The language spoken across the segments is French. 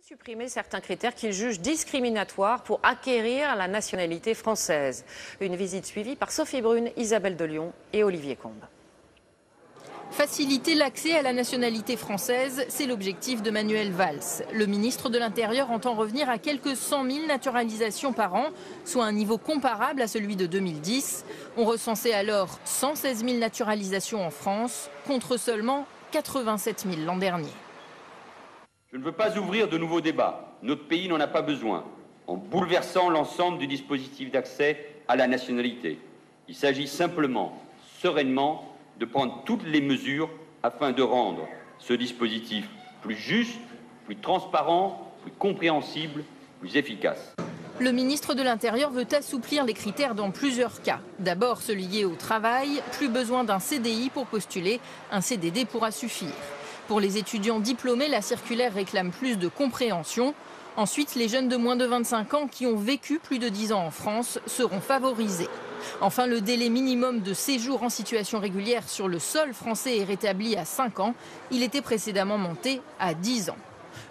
Supprimer certains critères qu'il juge discriminatoires pour acquérir la nationalité française. Une visite suivie par Sophie Brune, Isabelle de Lyon et Olivier Combes. Faciliter l'accès à la nationalité française, c'est l'objectif de Manuel Valls. Le ministre de l'Intérieur entend revenir à quelques 100 000 naturalisations par an, soit un niveau comparable à celui de 2010. On recensait alors 116 000 naturalisations en France, contre seulement 87 000 l'an dernier. Je ne veux pas ouvrir de nouveaux débats. Notre pays n'en a pas besoin, en bouleversant l'ensemble du dispositif d'accès à la nationalité. Il s'agit simplement, sereinement, de prendre toutes les mesures afin de rendre ce dispositif plus juste, plus transparent, plus compréhensible, plus efficace. Le ministre de l'Intérieur veut assouplir les critères dans plusieurs cas. D'abord, ceux liés au travail, plus besoin d'un CDI pour postuler, un CDD pourra suffire. Pour les étudiants diplômés, la circulaire réclame plus de compréhension. Ensuite, les jeunes de moins de 25 ans qui ont vécu plus de 10 ans en France seront favorisés. Enfin, le délai minimum de séjour en situation régulière sur le sol français est rétabli à 5 ans. Il était précédemment monté à 10 ans.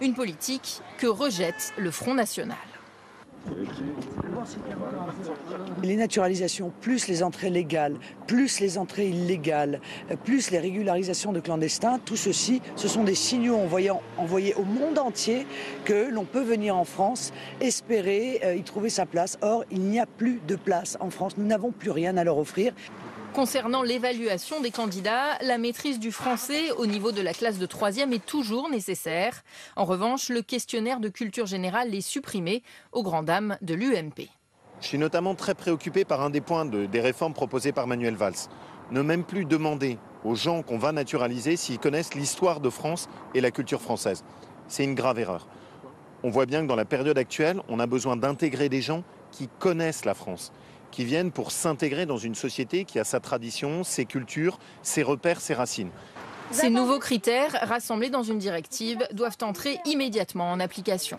Une politique que rejette le Front National. Les naturalisations, plus les entrées légales, plus les entrées illégales, plus les régularisations de clandestins, tout ceci, ce sont des signaux envoyés au monde entier que l'on peut venir en France, espérer y trouver sa place. Or, il n'y a plus de place en France, nous n'avons plus rien à leur offrir. Concernant l'évaluation des candidats, la maîtrise du français au niveau de la classe de 3e est toujours nécessaire. En revanche, le questionnaire de culture générale est supprimé aux grandes dames de l'UMP. Je suis notamment très préoccupé par un des points des réformes proposées par Manuel Valls. Ne même plus demander aux gens qu'on va naturaliser s'ils connaissent l'histoire de France et la culture française. C'est une grave erreur. On voit bien que dans la période actuelle, on a besoin d'intégrer des gens qui connaissent la France, qui viennent pour s'intégrer dans une société qui a sa tradition, ses cultures, ses repères, ses racines. Ces nouveaux critères, rassemblés dans une directive, doivent entrer immédiatement en application.